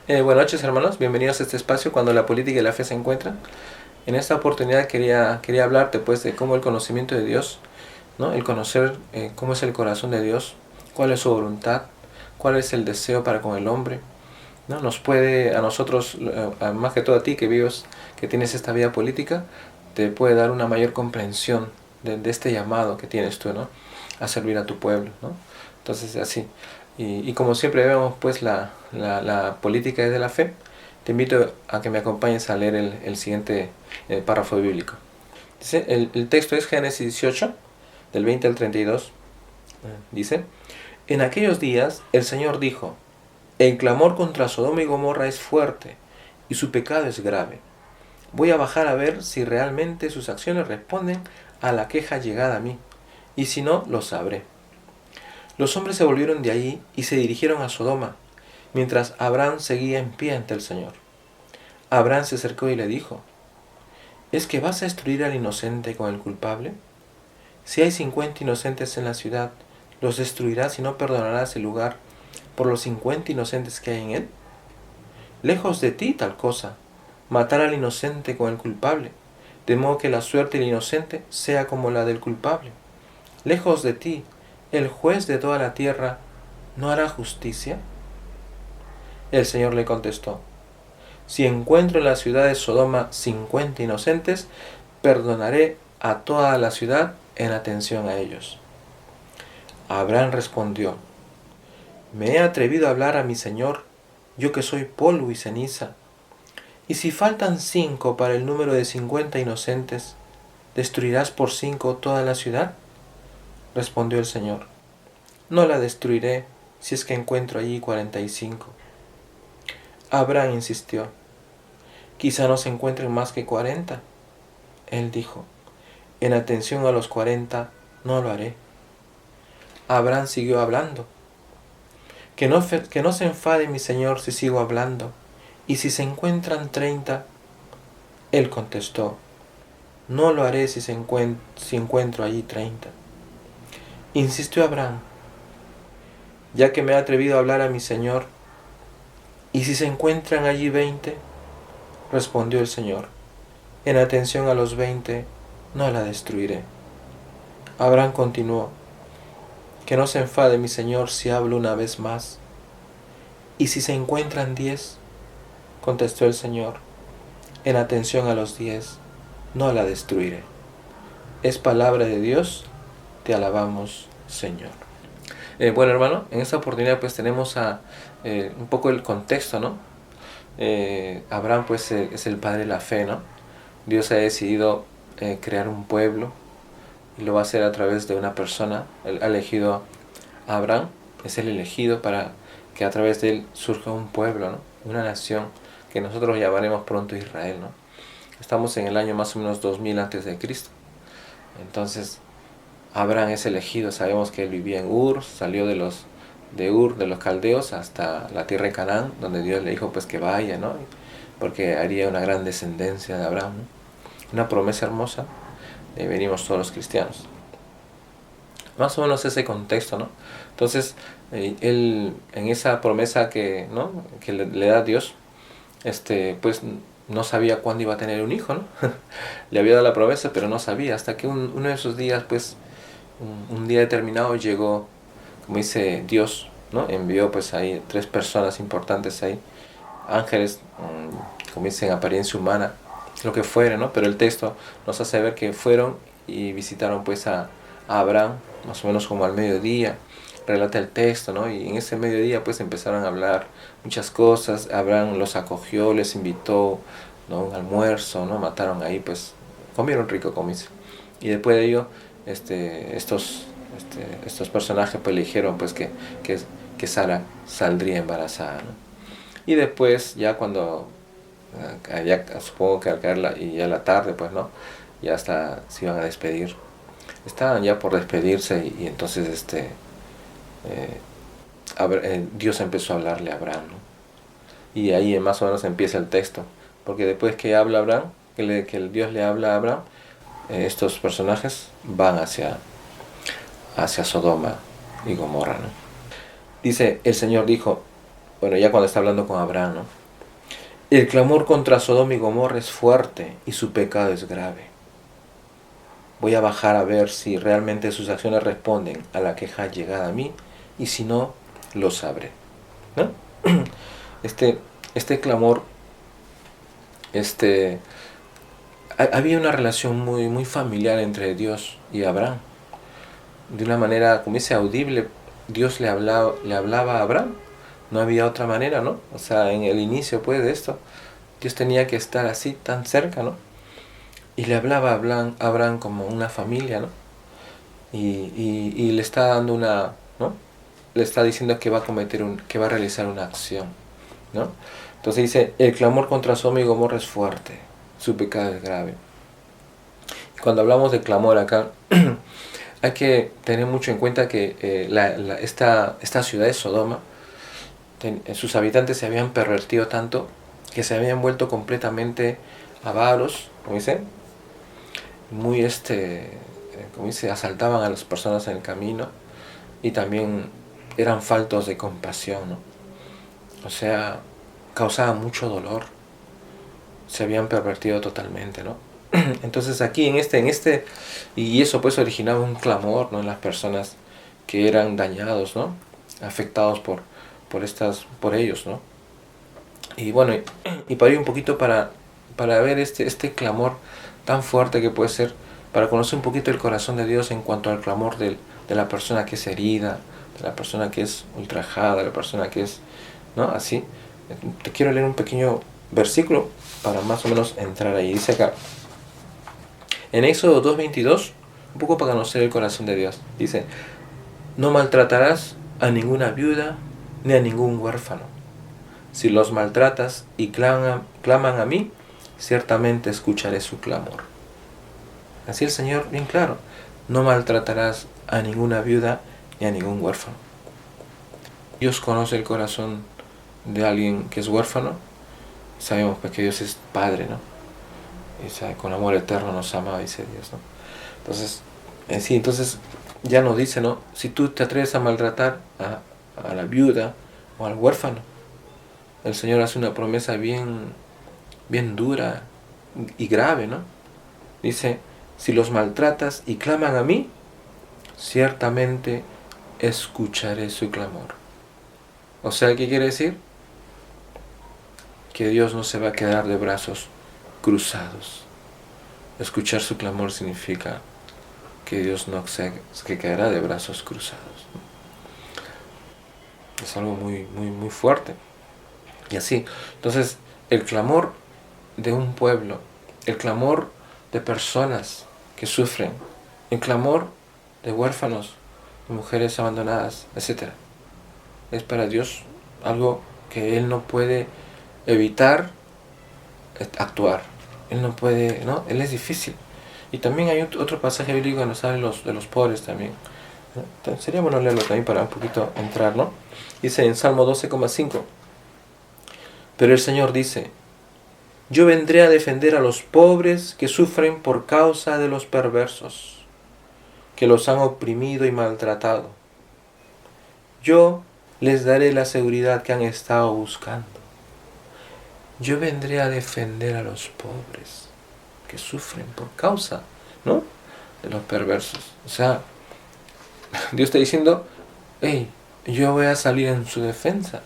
Buenas noches, hermanos, bienvenidos a este espacio cuando la política y la fe se encuentran. En esta oportunidad quería hablarte pues de cómo el conocimiento de Dios, ¿no? El conocer cómo es el corazón de Dios, cuál es su voluntad, cuál es el deseo para con el hombre, ¿no? Nos puede a nosotros, más que todo a ti que vives, que tienes esta vida política, te puede dar una mayor comprensión de este llamado que tienes tú, ¿no? A servir a tu pueblo, ¿no? Entonces así. Y como siempre vemos pues la política es de la fe, te invito a que me acompañes a leer el siguiente párrafo bíblico. Dice, el texto es Génesis 18, del 20 al 32. Dice, en aquellos días el Señor dijo, el clamor contra Sodoma y Gomorra es fuerte y su pecado es grave. Voy a bajar a ver si realmente sus acciones responden a la queja llegada a mí, y si no, lo sabré. Los hombres se volvieron de allí y se dirigieron a Sodoma, mientras Abraham seguía en pie ante el Señor. Abraham se acercó y le dijo, ¿es que vas a destruir al inocente con el culpable? Si hay 50 inocentes en la ciudad, ¿los destruirás y no perdonarás el lugar por los 50 inocentes que hay en él? Lejos de ti tal cosa, matar al inocente con el culpable, de modo que la suerte del inocente sea como la del culpable. Lejos de ti, el juez de toda la tierra, ¿no hará justicia? El Señor le contestó, si encuentro en la ciudad de Sodoma 50 inocentes, perdonaré a toda la ciudad en atención a ellos. Abraham respondió, me he atrevido a hablar a mi Señor, yo que soy polvo y ceniza. Y si faltan 5 para el número de 50 inocentes, ¿destruirás por 5 toda la ciudad? Respondió el Señor, no la destruiré si es que encuentro allí 45. Abraham insistió, quizá no se encuentren más que 40. Él dijo, en atención a los 40 no lo haré. Abraham siguió hablando, que no se enfade mi Señor si sigo hablando, y si se encuentran 30. Él contestó, no lo haré si encuentro allí 30. Insistió Abraham, ya que me he atrevido a hablar a mi Señor, ¿y si se encuentran allí 20? Respondió el Señor, en atención a los 20 no la destruiré. Abraham continuó, que no se enfade mi Señor si hablo una vez más. ¿Y si se encuentran 10? Contestó el Señor, en atención a los 10 no la destruiré. Es palabra de Dios, te alabamos, Señor. Bueno, hermano, en esta oportunidad pues tenemos un poco el contexto, ¿no? Abraham pues es el padre de la fe, ¿no? Dios ha decidido crear un pueblo y lo va a hacer a través de una persona. Él ha elegido a Abraham, es el elegido para que a través de él surja un pueblo, ¿no? Una nación que nosotros llamaremos pronto Israel, ¿no? Estamos en el año más o menos 2000 antes de Cristo. Entonces Abraham es elegido, sabemos que él vivía en Ur, salió de Ur, de los caldeos, hasta la tierra de Canaán, donde Dios le dijo pues que vaya, ¿no? Porque haría una gran descendencia de Abraham, ¿no? Una promesa hermosa, venimos todos los cristianos. Más o menos ese contexto, ¿no? Entonces, él en esa promesa ¿no? que le da Dios, pues no sabía cuándo iba a tener un hijo, ¿no? Le había dado la promesa, pero no sabía, hasta que uno de esos días, pues, un día determinado llegó, como dice Dios, ¿no? Envió pues ahí 3 personas importantes ahí, ángeles, como dicen, apariencia humana, lo que fuere, ¿no? Pero el texto nos hace ver que fueron y visitaron pues a Abraham, más o menos como al mediodía, relata el texto, ¿no? Y en ese mediodía pues empezaron a hablar muchas cosas. Abraham los acogió, les invitó, ¿no? Un almuerzo, ¿no? Mataron ahí, pues, comieron rico, como dice. Y después de ello, estos personajes pues le dijeron pues que Sara saldría embarazada, ¿no? Y después ya cuando, ya supongo que al caer y ya la tarde, pues, ¿no? Ya hasta se iban a despedir. Estaban ya por despedirse y entonces Dios empezó a hablarle a Abraham, ¿no? Y ahí más o menos empieza el texto, porque después que habla Abraham, que el Dios le habla a Abraham, estos personajes van hacia Sodoma y Gomorra, ¿no? Dice, el Señor dijo, Bueno, ya cuando está hablando con Abraham, ¿no? El clamor contra Sodoma y Gomorra es fuerte y su pecado es grave. Voy a bajar a ver si realmente sus acciones responden a la queja llegada a mí, y si no, lo sabré, ¿no? Este clamor, este, había una relación muy familiar entre Dios y Abraham. De una manera, como dice, audible, Dios le hablaba a Abraham. No había otra manera, ¿no? O sea, en el inicio, pues, de esto, Dios tenía que estar así, tan cerca, ¿no? Y le hablaba a Abraham como una familia, ¿no? Y le está dando una, ¿no? Le está diciendo que va a que va a realizar una acción, ¿no? Entonces dice, el clamor contra Sodoma y Gomorra es fuerte, su pecado es grave. Cuando hablamos de clamor acá, hay que tener mucho en cuenta que esta ciudad de Sodoma, sus habitantes se habían pervertido tanto que se habían vuelto completamente avaros, como dice, como dice, asaltaban a las personas en el camino, y también eran faltos de compasión, ¿no? O sea, causaban mucho dolor, se habían pervertido totalmente, ¿no? Entonces aquí y eso pues originaba un clamor, ¿no? En las personas que eran dañados, ¿no? Afectados por ellos, ¿no? Y bueno, y para ir un poquito para ver este clamor tan fuerte que puede ser, para conocer un poquito el corazón de Dios en cuanto al clamor de la persona que es herida, de la persona que es ultrajada, de la persona que es, ¿no? Así. Te quiero leer un pequeño versículo para más o menos entrar ahí. Dice acá, en Éxodo 2:22, un poco para conocer el corazón de Dios. Dice, no maltratarás a ninguna viuda ni a ningún huérfano. Si los maltratas y claman a mí, ciertamente escucharé su clamor. Así el Señor, bien claro, no maltratarás a ninguna viuda ni a ningún huérfano. Dios conoce el corazón de alguien que es huérfano. Sabemos pues que Dios es Padre, ¿no? Y sabe, con amor eterno nos ama, dice Dios, ¿no? Entonces, entonces ya nos dice, ¿no? Si tú te atreves a maltratar a la viuda o al huérfano, el Señor hace una promesa bien dura y grave, ¿no? Dice, si los maltratas y claman a mí, ciertamente escucharé su clamor. O sea, ¿qué quiere decir? Que Dios no se va a quedar de brazos cruzados. Escuchar su clamor significa que Dios no se quedará de brazos cruzados. Es algo muy fuerte. Y así, entonces, el clamor de un pueblo, el clamor de personas que sufren, el clamor de huérfanos, de mujeres abandonadas, etc., es para Dios algo que Él no puede evitar actuar. Él no puede, ¿no? Él es difícil. Y también hay otro pasaje bíblico que nos habla de los pobres también. Entonces, sería bueno leerlo también para un poquito entrar, ¿no? Dice en Salmo 12,5, pero el Señor dice, yo vendré a defender a los pobres que sufren por causa de los perversos, que los han oprimido y maltratado. Yo les daré la seguridad que han estado buscando. Yo vendré a defender a los pobres que sufren por causa, ¿no?, de los perversos. O sea, Dios está diciendo, hey, yo voy a salir en su defensa.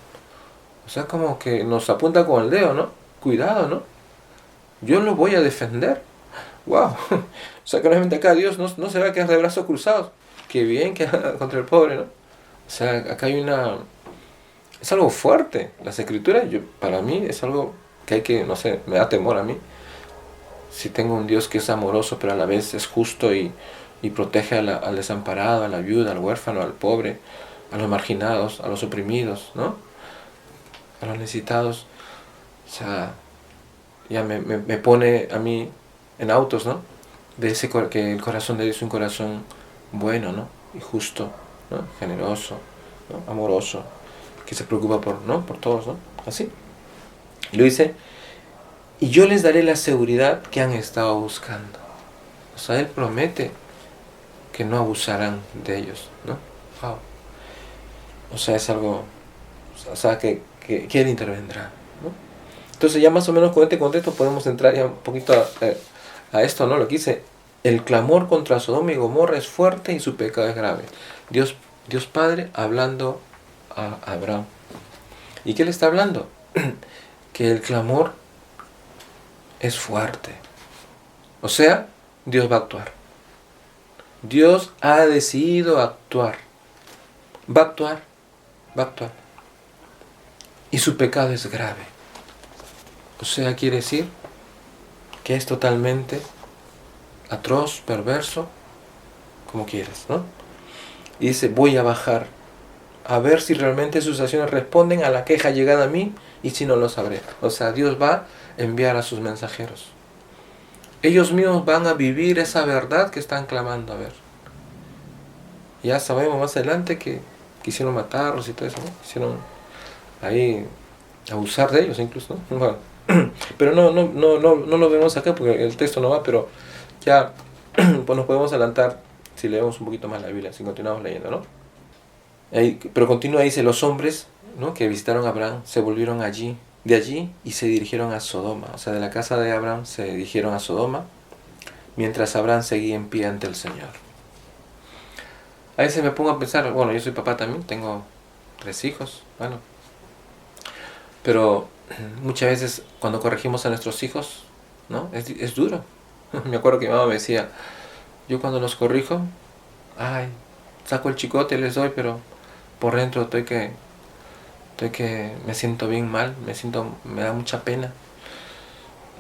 O sea, como que nos apunta con el dedo, ¿no? Cuidado, ¿no? Yo lo voy a defender. ¡Wow! O sea, que realmente acá Dios no se va a quedar de brazos cruzados. Qué bien que contra el pobre, ¿no? O sea, acá hay es algo fuerte. Las escrituras, para mí, es algo que hay que, no sé, me da temor a mí. Si tengo un Dios que es amoroso, pero a la vez es justo y protege al desamparado, a la viuda, al huérfano, al pobre, a los marginados, a los oprimidos, ¿no? A los necesitados. O sea, ya me pone a mí en autos, ¿no? Que el corazón de Dios es un corazón bueno, ¿no? Y justo, ¿no? Generoso, ¿no? Amoroso, que se preocupa por todos, ¿no? Así. Y lo dice, y yo les daré la seguridad que han estado buscando. O sea, Él promete que no abusarán de ellos, ¿no? Wow. O sea, es algo, o sea, que que Él intervendrá, ¿no? Entonces ya más o menos con este contexto podemos entrar ya un poquito a esto, ¿no? Lo que dice, el clamor contra Sodoma y Gomorra es fuerte y su pecado es grave. Dios Padre hablando a Abraham. ¿Y qué le está hablando? Que el clamor es fuerte. O sea, Dios va a actuar. Dios ha decidido actuar. Va a actuar. Va a actuar. Y su pecado es grave. O sea, quiere decir que es totalmente atroz, perverso, como quieres, ¿no? Y dice, voy a bajar a ver si realmente sus acciones responden a la queja llegada a mí, y si no, lo sabré. O sea, Dios va a enviar a sus mensajeros. Ellos mismos van a vivir esa verdad que están clamando a ver. Ya sabemos más adelante que quisieron matarlos y todo eso, ¿no? Quisieron ahí abusar de ellos incluso, ¿no? Bueno, pero no lo vemos acá porque el texto no va, pero ya pues nos podemos adelantar si leemos un poquito más la Biblia, si continuamos leyendo, ¿no? Pero continúa, dice, los hombres, ¿no?, que visitaron a Abraham se volvieron de allí y se dirigieron a Sodoma. O sea, de la casa de Abraham se dirigieron a Sodoma, mientras Abraham seguía en pie ante el Señor. A veces me pongo a pensar, bueno, yo soy papá también, tengo 3 hijos, bueno, pero muchas veces cuando corregimos a nuestros hijos, ¿no?, es duro. Me acuerdo que mi mamá me decía, yo cuando los corrijo, saco el chicote y les doy, pero por dentro estoy que me siento bien mal, me da mucha pena.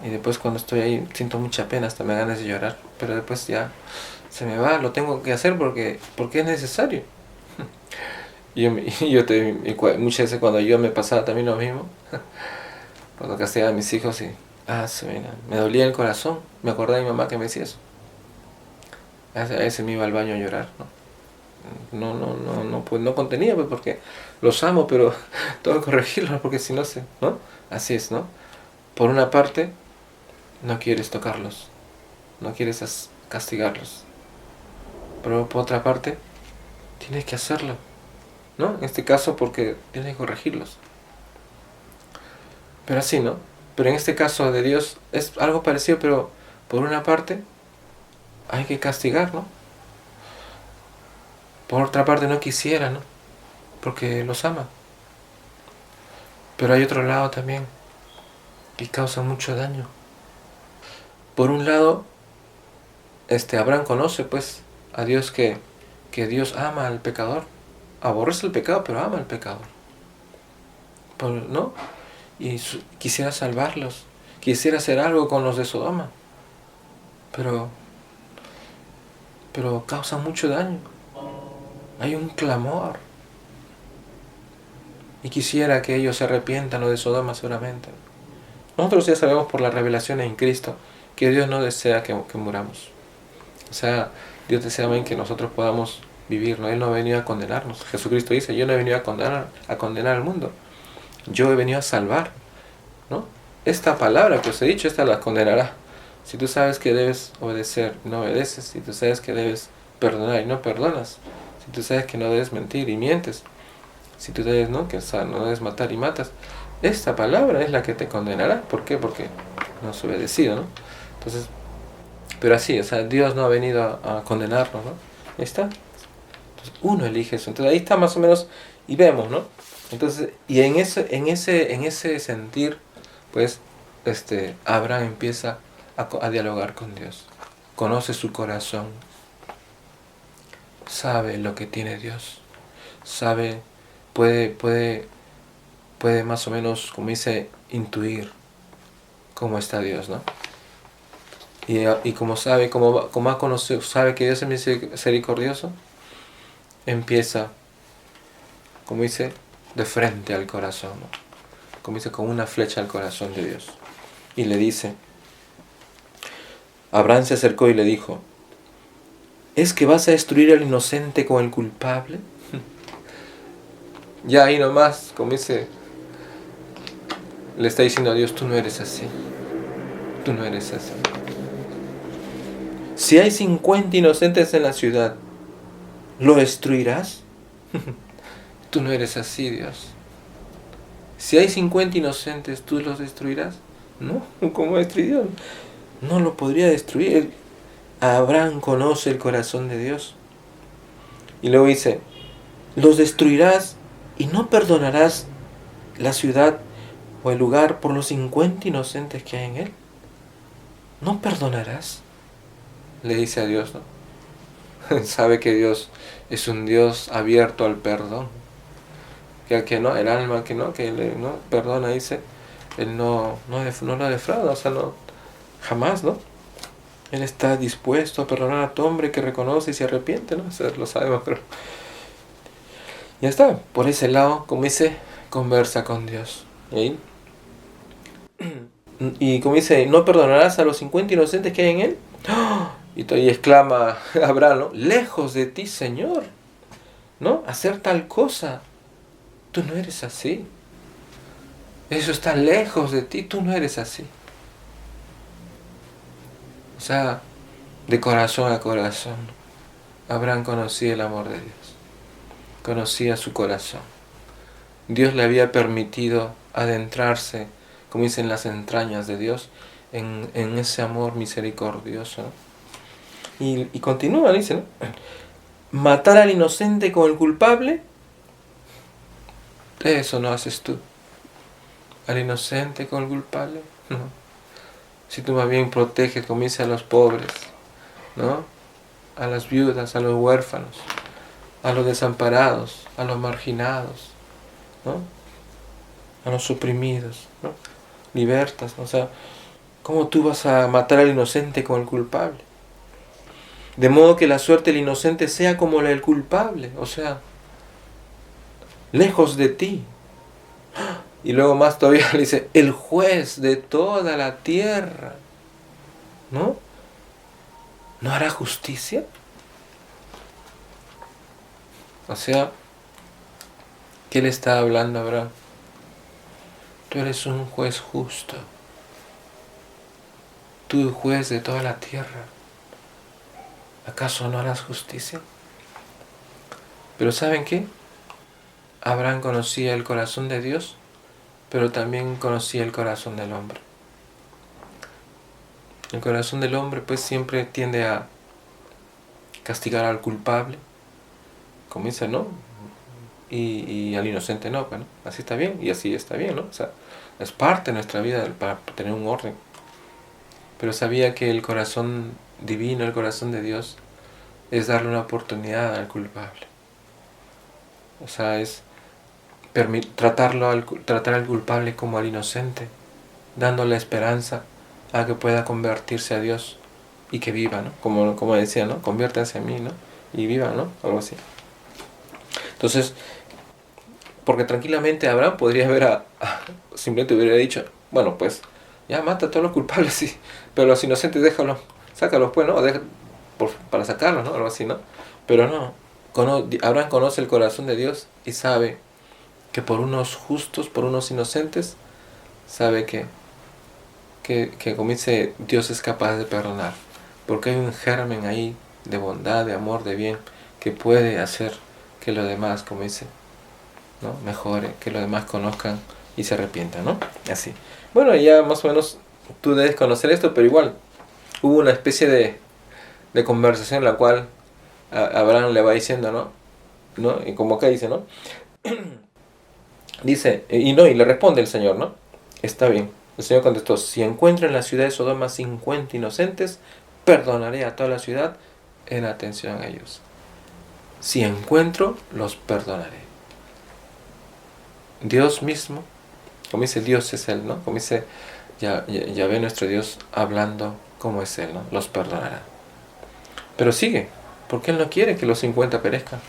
Y después cuando estoy ahí siento mucha pena, hasta me da ganas de llorar, pero después ya se me va, lo tengo que hacer porque es necesario. Muchas veces cuando yo me pasaba también lo mismo, cuando castigaba a mis hijos y me dolía el corazón, me acordaba de mi mamá que me decía eso. A veces me iba al baño a llorar, pues no contenía, pues porque los amo, pero tengo que corregirlos porque si no ¿no? Así es, ¿no? Por una parte, no quieres tocarlos, no quieres castigarlos, pero por otra parte, tienes que hacerlo, ¿no? En este caso porque tienes que corregirlos. Pero así, ¿no? Pero en este caso de Dios es algo parecido, pero por una parte hay que castigar, ¿no? Por otra parte no quisiera, ¿no? Porque los ama. Pero hay otro lado también que causa mucho daño. Por un lado, Abraham conoce pues a Dios, que Dios ama al pecador. Aborrece el pecado, pero ama al pecador, ¿no? Y quisiera salvarlos, quisiera hacer algo con los de Sodoma, pero causa mucho daño. Hay un clamor y quisiera que ellos se arrepientan, los de Sodoma seguramente. Nosotros ya sabemos por la revelación en Cristo que Dios no desea que muramos. O sea, Dios desea que nosotros podamos vivir, ¿no? Él no ha venido a condenarnos. Jesucristo dice, yo no he venido a condenar al mundo. Yo he venido a salvar, ¿no? Esta palabra que os he dicho, esta la condenará. Si tú sabes que debes obedecer y no obedeces, si tú sabes que debes perdonar y no perdonas, si tú sabes que no debes mentir y mientes, si tú debes, ¿no?, que no debes matar y matas, esta palabra es la que te condenará. ¿Por qué? Porque no has obedecido, ¿no? Entonces, pero así, o sea, Dios no ha venido a condenarnos, ¿no? Ahí está. Entonces, uno elige eso. Entonces ahí está más o menos, y vemos, ¿no? Entonces, y en ese sentir, pues, Abraham empieza a dialogar con Dios. Conoce su corazón. Sabe lo que tiene Dios. Sabe, puede más o menos, como dice, intuir cómo está Dios, ¿no? Y como sabe, como ha conocido, sabe que Dios es misericordioso, empieza, como dice, de frente al corazón, ¿no? Como dice, con una flecha al corazón de Dios. Y le dice, Abraham se acercó y le dijo, ¿es que vas a destruir al inocente con el culpable? Ya ahí nomás, como dice, le está diciendo a Dios, tú no eres así. Tú no eres así. Si hay 50 inocentes en la ciudad, ¿lo destruirás? Tú no eres así, Dios. Si hay 50 inocentes, ¿tú los destruirás? No, ¿cómo destruirás? No lo podría destruir. Abraham conoce el corazón de Dios. Y luego dice, los destruirás y no perdonarás la ciudad o el lugar por los 50 inocentes que hay en él. ¿No perdonarás? Le dice a Dios, ¿no? Sabe que Dios es un Dios abierto al perdón. Que al que no, el alma que no perdona, dice, él no lo defrauda, o sea, no, jamás, ¿no? Él está dispuesto a perdonar a todo hombre que reconoce y se arrepiente, ¿no? Eso lo sabemos, pero ya está. Por ese lado, como dice, conversa con Dios. Y como dice, ¿no perdonarás a los 50 inocentes que hay en él? Y exclama Abraham, ¿no? Lejos de ti, Señor, ¿no? Hacer tal cosa. Tú no eres así. Eso está lejos de ti, tú no eres así. O sea, de corazón a corazón, Abraham conocía el amor de Dios. Conocía su corazón. Dios le había permitido adentrarse, como dicen, las entrañas de Dios, en ese amor misericordioso, ¿no? Y continúa, dice, ¿no? Matar al inocente con el culpable, eso no haces tú. Al inocente con el culpable, no. Si tú más bien proteges, como dice, a los pobres, ¿no? A las viudas, a los huérfanos, a los desamparados, a los marginados, ¿no? A los oprimidos, ¿no? Libertas, o sea, ¿cómo tú vas a matar al inocente con el culpable? De modo que la suerte del inocente sea como la del culpable, o sea, lejos de ti. Y luego más todavía le dice, el juez de toda la tierra, ¿no? ¿No hará justicia? O sea, ¿qué le está hablando a Abraham? Tú eres un juez justo. Tú, juez de toda la tierra. ¿Acaso no harás justicia? Pero ¿saben qué? Abraham conocía el corazón de Dios, pero también conocía el corazón del hombre. El corazón del hombre pues siempre tiende a castigar al culpable, como dice, ¿no? Y al inocente no, bueno, así está bien y así está bien, ¿no? O sea, es parte de nuestra vida para tener un orden. Pero sabía que el corazón divino, el corazón de Dios, es darle una oportunidad al culpable. O sea, es tratar al culpable como al inocente, dándole esperanza a que pueda convertirse a Dios y que viva, ¿no? Como decía, ¿no? Conviértanse a mí, ¿no? Y viva, ¿no? Algo así. Entonces, porque tranquilamente Abraham podría haber simplemente hubiera dicho, bueno, pues ya mata a todos los culpables, sí, pero los inocentes déjalos, sácalos pues, ¿no? Para sacarlos, ¿no? Algo así, ¿no? Pero no, Abraham conoce el corazón de Dios y sabe que por unos justos, por unos inocentes, sabe que como dice, Dios es capaz de perdonar, porque hay un germen ahí de bondad, de amor, de bien, que puede hacer que los demás, como dice, ¿no? Mejore, que los demás conozcan y se arrepientan, ¿no? Así. Bueno, ya más o menos tú debes conocer esto, pero igual hubo una especie de conversación en la cual Abraham le va diciendo, ¿no? Y como acá dice, ¿no? Dice, y le responde el Señor, ¿no? Está bien. El Señor contestó, si encuentro en la ciudad de Sodoma 50 inocentes, perdonaré a toda la ciudad en atención a ellos. Si encuentro, los perdonaré. Dios mismo, como dice, Dios es Él, ¿no? Como dice, ya ve nuestro Dios hablando como es Él, ¿no? Los perdonará. Pero sigue, porque Él no quiere que los 50 perezcan.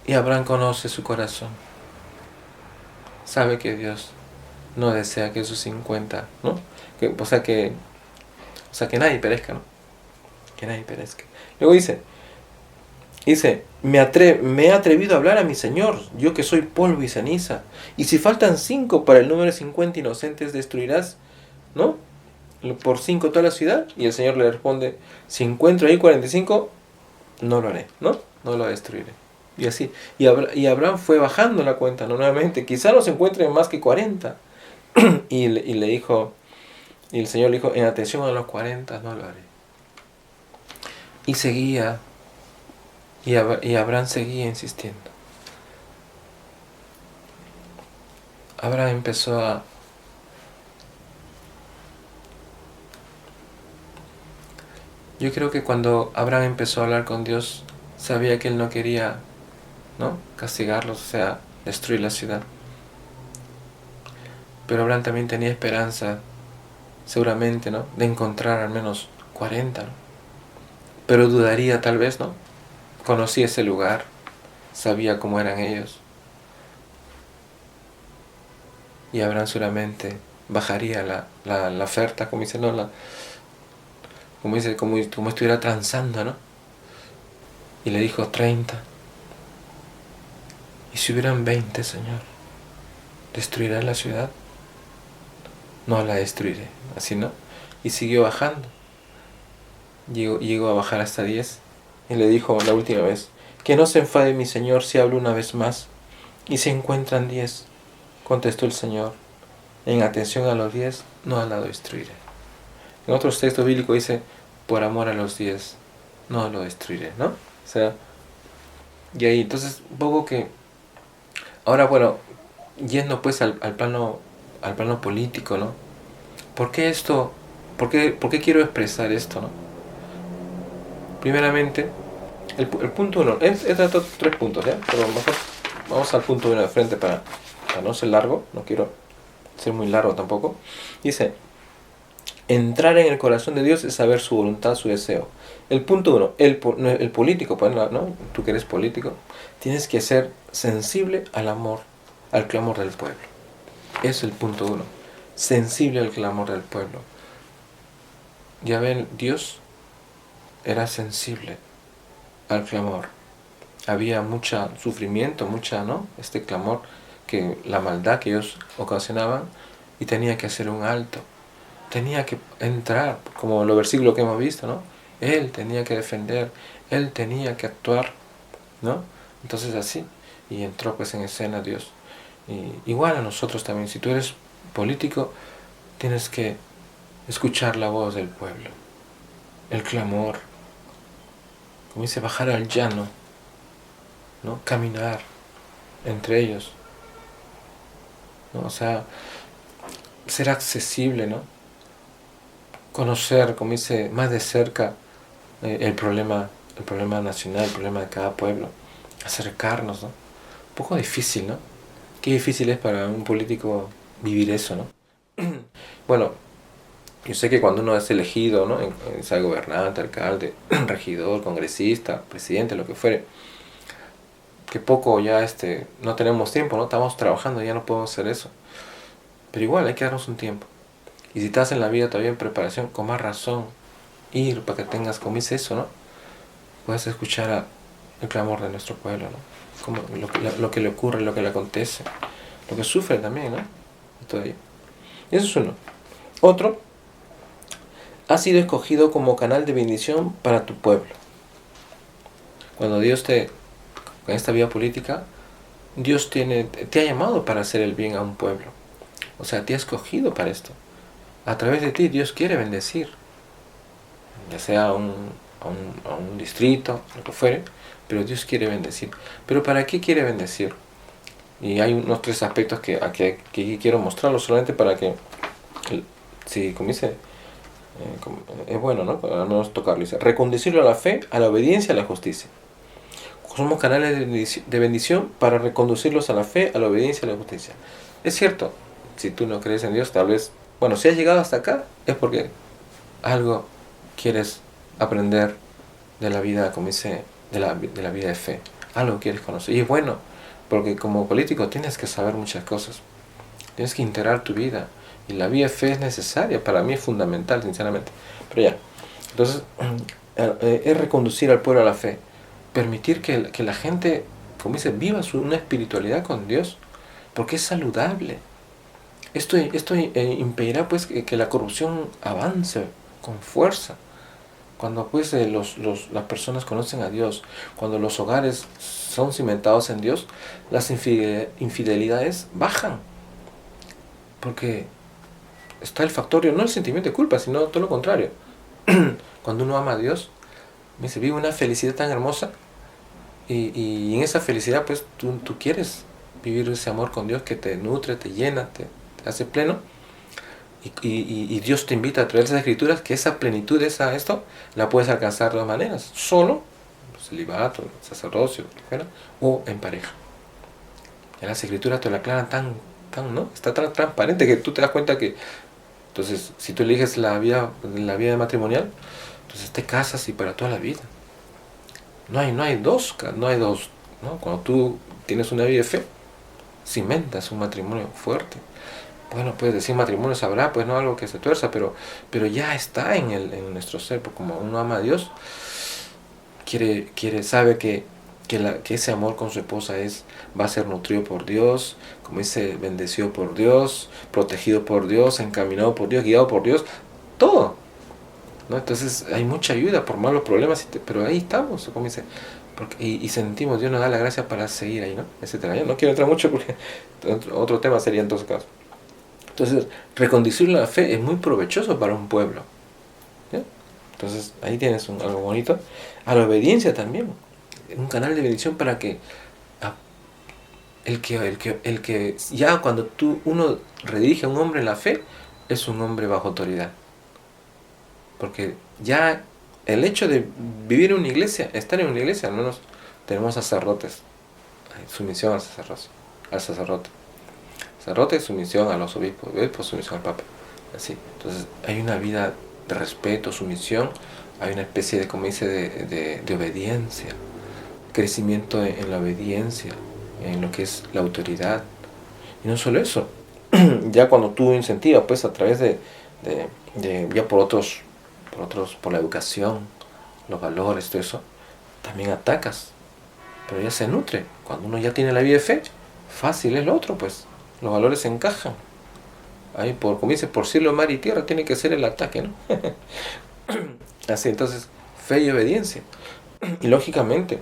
Y Abraham conoce su corazón. Sabe que Dios no desea que sus 50, ¿no? O sea, que nadie perezca, ¿no? Que nadie perezca. Luego dice, me he atrevido a hablar a mi Señor, yo que soy polvo y ceniza. Y si faltan 5 para el número de 50 inocentes, destruirás, ¿no? Por 5 toda la ciudad. Y el Señor le responde, si encuentro ahí 45, no lo haré, ¿no? No lo destruiré. Y así. Y Abraham fue bajando la cuenta, ¿no? Nuevamente. Quizá no se encuentren más que 40. Y le dijo, y el Señor le dijo, en atención a los 40 no lo haré. Y seguía, y Abraham seguía insistiendo. Abraham empezó a... Yo creo que cuando Abraham empezó a hablar con Dios, sabía que él no quería, ¿no?, castigarlos, o sea, destruir la ciudad. Pero Abraham también tenía esperanza, seguramente, ¿no?, de encontrar al menos 40, ¿no? Pero dudaría tal vez, ¿no? Conocía ese lugar, sabía cómo eran ellos. Y Abraham seguramente bajaría la oferta, como dice, ¿no?, como estuviera transando, ¿no? Y le dijo 30. ¿Y si hubieran 20, Señor? ¿Destruirás la ciudad? No la destruiré. Así, ¿no? Y siguió bajando. Llegó a bajar hasta 10. Y le dijo la última vez, que no se enfade mi Señor si hablo una vez más. Y se encuentran 10. Contestó el Señor, en atención a los 10, no la destruiré. En otros textos bíblicos dice, por amor a los 10, no lo destruiré, ¿no? O sea, y ahí, entonces, un poco que... Ahora, bueno, yendo pues al plano político, ¿no? ¿Por qué esto? ¿Por qué quiero expresar esto, no? Primeramente, el punto 1, he tratado 3 puntos, ¿ya? Pero mejor vamos al punto 1 de frente para no ser largo, no quiero ser muy largo tampoco. Dice, entrar en el corazón de Dios es saber su voluntad, su deseo. El punto 1, el político, pues, ¿no? Tú que eres político, tienes que ser sensible al amor, al clamor del pueblo. Es el punto 1, sensible al clamor del pueblo. Ya ven, Dios era sensible al clamor. Había mucho sufrimiento, ¿no? Este clamor, que la maldad que ellos ocasionaban, y tenía que hacer un alto. Tenía que entrar, como los versículos que hemos visto, ¿no? Él tenía que defender, él tenía que actuar, ¿no? Entonces así, y entró pues en escena Dios. Y igual a nosotros también, si tú eres político, tienes que escuchar la voz del pueblo, el clamor, como dice, bajar al llano, ¿no? Caminar entre ellos, ¿no? O sea, ser accesible, ¿no? Conocer, como dice, más de cerca el problema nacional, el problema de cada pueblo, acercarnos, ¿no? Un poco difícil, ¿no? Qué difícil es para un político vivir eso, ¿no? Bueno, yo sé que cuando uno es elegido, ¿no?, sea gobernante, alcalde, regidor, congresista, presidente, lo que fuere, que poco ya no tenemos tiempo, ¿no? Estamos trabajando, ya no podemos hacer eso. Pero igual hay que darnos un tiempo. Y si estás en la vida todavía en preparación, con más razón, ir para que tengas, como dice eso, ¿no? Puedes escuchar el clamor de nuestro pueblo, ¿no? Como lo que le ocurre, lo que le acontece, lo que sufre también, ¿no? Todavía. Eso es uno. Otro, has sido escogido como canal de bendición para tu pueblo. Cuando Dios con esta vida política, Dios te ha llamado para hacer el bien a un pueblo. O sea, te ha escogido para esto. A través de ti Dios quiere bendecir, ya sea a un distrito, lo que fuere, pero Dios quiere bendecir. ¿Pero para qué quiere bendecir? Y hay unos 3 aspectos que quiero mostrarlos solamente para que, si como dice, es bueno, ¿no?, al menos tocarlo. Dice, reconducirlo a la fe, a la obediencia, a la justicia. Somos canales de bendición para reconducirlos a la fe, a la obediencia, a la justicia. Es cierto, si tú no crees en Dios, tal vez, bueno, si has llegado hasta acá, es porque algo quieres aprender de la vida, como dice, de la vida de fe. Algo quieres conocer. Y es bueno, porque como político tienes que saber muchas cosas. Tienes que integrar tu vida. Y la vida de fe es necesaria. Para mí es fundamental, sinceramente. Pero ya. Entonces, es reconducir al pueblo a la fe. Permitir que la gente, como dice, viva una espiritualidad con Dios. Porque es saludable. Esto impedirá pues que la corrupción avance con fuerza. Cuando pues las personas conocen a Dios, cuando los hogares son cimentados en Dios, las infidelidades bajan. Porque está el factor, no el sentimiento de culpa, sino todo lo contrario. Cuando uno ama a Dios, me dice, vive una felicidad tan hermosa y en esa felicidad pues tú quieres vivir ese amor con Dios que te nutre, te llena, te hace pleno. Y Dios te invita a través de las escrituras que esa plenitud, esto, la puedes alcanzar de dos maneras. Solo, celibato, sacerdocio, o en pareja. En las escrituras te lo aclaran ¿no? Está tan transparente que tú te das cuenta que, entonces, si tú eliges la vida matrimonial, entonces te casas y para toda la vida. No hay dos, ¿no? Cuando tú tienes una vida de fe, cimentas un matrimonio fuerte. Bueno, puedes decir matrimonio sabrá, pues no algo que se tuerza, pero ya está en nuestro ser, porque como uno ama a Dios, sabe que ese amor con su esposa va a ser nutrido por Dios, como dice, bendecido por Dios, protegido por Dios, encaminado por Dios, guiado por Dios, todo, ¿no? Entonces hay mucha ayuda por malos problemas, pero ahí estamos, como dice, y sentimos, Dios nos da la gracia para seguir ahí, ¿no? Etcétera. Yo no quiero entrar mucho porque otro tema sería en todo caso. Entonces, reconducir la fe es muy provechoso para un pueblo, ¿ya? Entonces, ahí tienes algo bonito. A la obediencia también, un canal de bendición para que el que ya cuando uno redirige a un hombre en la fe, es un hombre bajo autoridad. Porque ya el hecho de vivir en una iglesia, estar en una iglesia, al menos tenemos sacerdotes, sumisión al sacerdote. Sacerdote, sumisión a los obispos, sumisión al papa. Así. Entonces hay una vida de respeto, sumisión, hay una especie de, como dice, de obediencia, crecimiento en la obediencia, en lo que es la autoridad. Y no solo eso, ya cuando tú incentivas, pues a través ya por la educación, los valores, todo eso, también atacas, pero ya se nutre. Cuando uno ya tiene la vida de fe, fácil es lo otro, pues. Los valores se encajan. Ahí, como dice, por cielo, mar y tierra tiene que ser el ataque, ¿no? Así, entonces, fe y obediencia. Y lógicamente,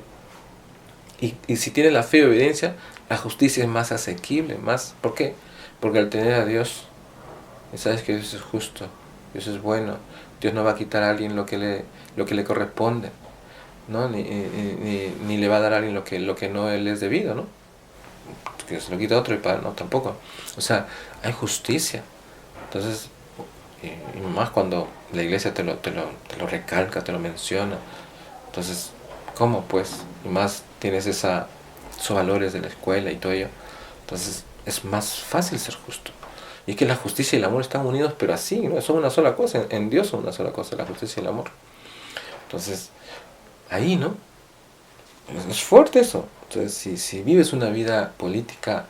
y si tienes la fe y obediencia, la justicia es más asequible, más. ¿Por qué? Porque al tener a Dios, sabes que Dios es justo, Dios es bueno, Dios no va a quitar a alguien lo que le corresponde, ¿no? Ni le va a dar a alguien lo que no le es debido, ¿no? Que se lo quita otro y para no tampoco. O sea, hay justicia. Entonces, y más cuando la iglesia te lo recalca, te lo menciona. Entonces, ¿cómo pues? Y más tienes esos valores de la escuela y todo ello. Entonces, es más fácil ser justo. Y es que la justicia y el amor están unidos, pero así, ¿no? Son una sola cosa. En Dios son una sola cosa, la justicia y el amor. Entonces, ahí, ¿no? Es fuerte eso. Entonces, si vives una vida política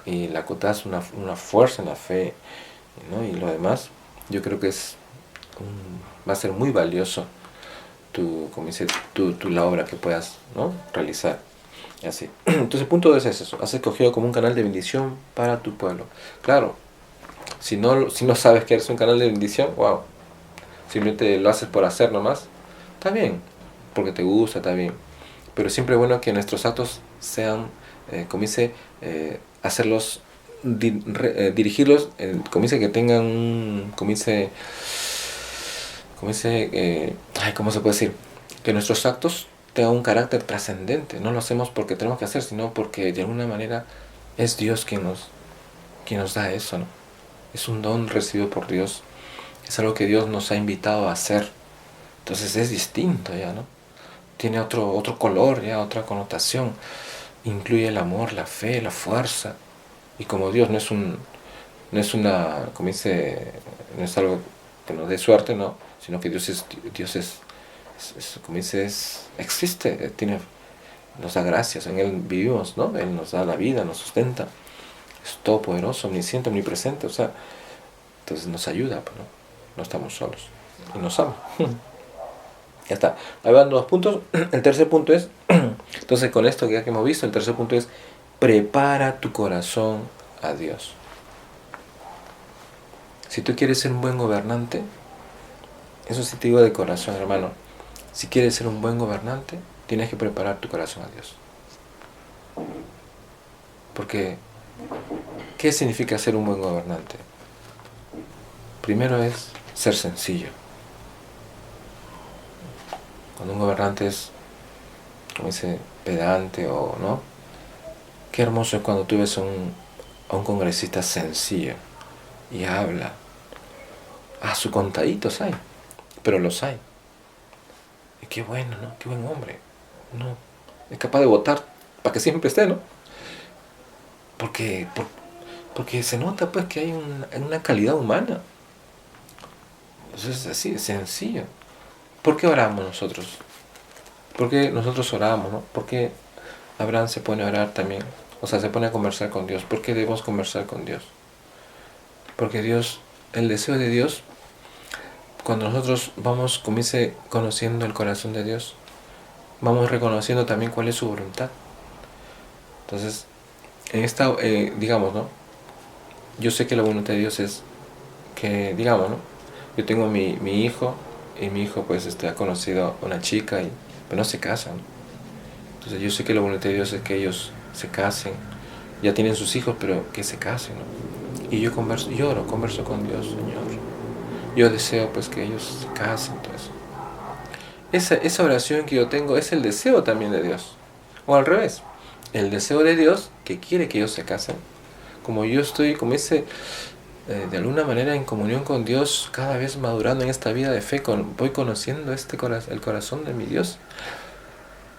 y la acotas una fuerza en la fe, ¿no? Y lo demás, yo creo que va a ser muy valioso como dice, la obra que puedas, ¿no? Realizar. Así. Entonces, el punto 2 es eso. Has escogido como un canal de bendición para tu pueblo. Claro, si no sabes que eres un canal de bendición, wow, simplemente lo haces por hacer nomás, está bien, porque te gusta, está bien. Pero siempre es bueno que nuestros actos sean, como dice, hacerlos, dirigirlos, como dice, que tengan, como dice, ¿cómo se puede decir? Que nuestros actos tengan un carácter trascendente. No lo hacemos porque tenemos que hacer, sino porque de alguna manera es Dios quien nos da eso, ¿no? Es un don recibido por Dios. Es algo que Dios nos ha invitado a hacer. Entonces es distinto ya, ¿no? Tiene otro color, ya, otra connotación. Incluye el amor, la fe, la fuerza. Y como Dios no es una, como dice, no es algo que nos dé suerte, no, sino que Dios es como dice, existe, nos da gracias, en Él vivimos, ¿no? Él nos da la vida, nos sustenta, es todopoderoso, omnisciente, omnipresente, o sea, entonces nos ayuda, ¿no? No estamos solos, y nos ama. Ya está. Ahí van 2 puntos. El tercer punto es, entonces con esto que hemos visto, el tercer punto es, prepara tu corazón a Dios. Si tú quieres ser un buen gobernante, Eso sí te digo de corazón, hermano. Si quieres ser un buen gobernante, tienes que preparar tu corazón a Dios. Porque, ¿qué significa ser un buen gobernante? Primero es ser sencillo. Cuando un gobernante es, como dice, pedante o no, qué hermoso es cuando tú ves a un congresista sencillo y habla. A su contaditos hay, pero los hay. Y qué bueno, ¿no? Qué buen hombre. No, es capaz de votar para que siempre esté, ¿no? Porque se nota pues que hay una calidad humana. Entonces es así, es sencillo. ¿Por qué oramos nosotros? ¿Por qué nosotros oramos, no? ¿Por qué Abraham se pone a orar también? O sea, se pone a conversar con Dios. ¿Por qué debemos conversar con Dios? Porque Dios, el deseo de Dios, cuando nosotros vamos, como dice, conociendo el corazón de Dios, vamos reconociendo también cuál es su voluntad. Entonces, en esta, digamos, ¿no? Yo sé que la voluntad de Dios es que, digamos, ¿no? Yo tengo mi hijo, y mi hijo pues ha conocido a una chica, pero no se casan. Entonces yo sé que la voluntad de Dios es que ellos se casen, ya tienen sus hijos, pero que se casen, ¿no? Y yo lloro, converso con Dios, Señor. Yo deseo pues que ellos se casen, todo eso. Esa oración que yo tengo es el deseo también de Dios. O al revés, el deseo de Dios que quiere que ellos se casen. Como yo estoy, como ese, de alguna manera en comunión con Dios, cada vez madurando en esta vida de fe, voy conociendo el corazón de mi Dios.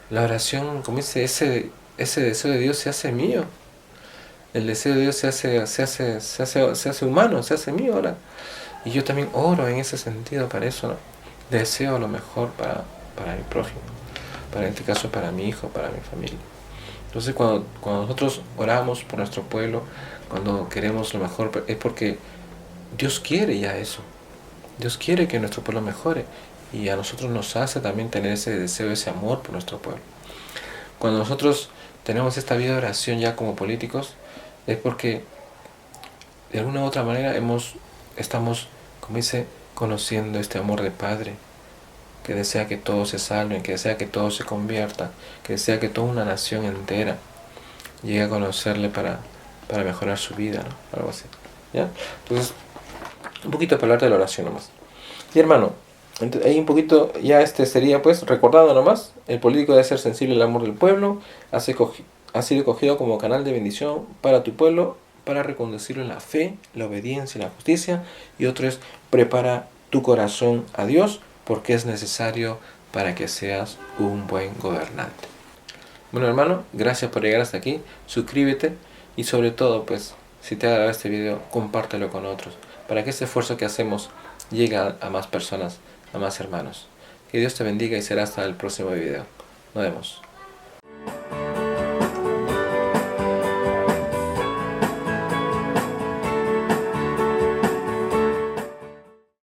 La oración, como dice, ese deseo de Dios se hace mío. El deseo de Dios se hace humano, se hace mío ahora. Y yo también oro en ese sentido para eso, ¿no? Deseo lo mejor para mi prójimo, para en este caso para mi hijo, para mi familia. Entonces cuando nosotros oramos por nuestro pueblo, cuando queremos lo mejor, es porque Dios quiere ya eso. Dios quiere que nuestro pueblo mejore. Y a nosotros nos hace también tener ese deseo, ese amor por nuestro pueblo. Cuando nosotros tenemos esta vida de oración ya como políticos, es porque de alguna u otra manera estamos, como dice, conociendo este amor de Padre, que desea que todos se salven, que desea que todos se conviertan, que desea que toda una nación entera llegue a conocerle para mejorar su vida, ¿no? Algo así. ¿Ya? Entonces, un poquito para hablar de la oración nomás. Y hermano, ahí un poquito, ya sería pues, recordando nomás, el político debe ser sensible al amor del pueblo, ha sido escogido como canal de bendición para tu pueblo, para reconducirlo en la fe, la obediencia y la justicia. Y otro es, prepara tu corazón a Dios, porque es necesario para que seas un buen gobernante. Bueno hermano, gracias por llegar hasta aquí, suscríbete y sobre todo pues, si te ha agradado este video, compártelo con otros, para que este esfuerzo que hacemos llegue a más personas, a más hermanos. Que Dios te bendiga y será hasta el próximo video. Nos vemos.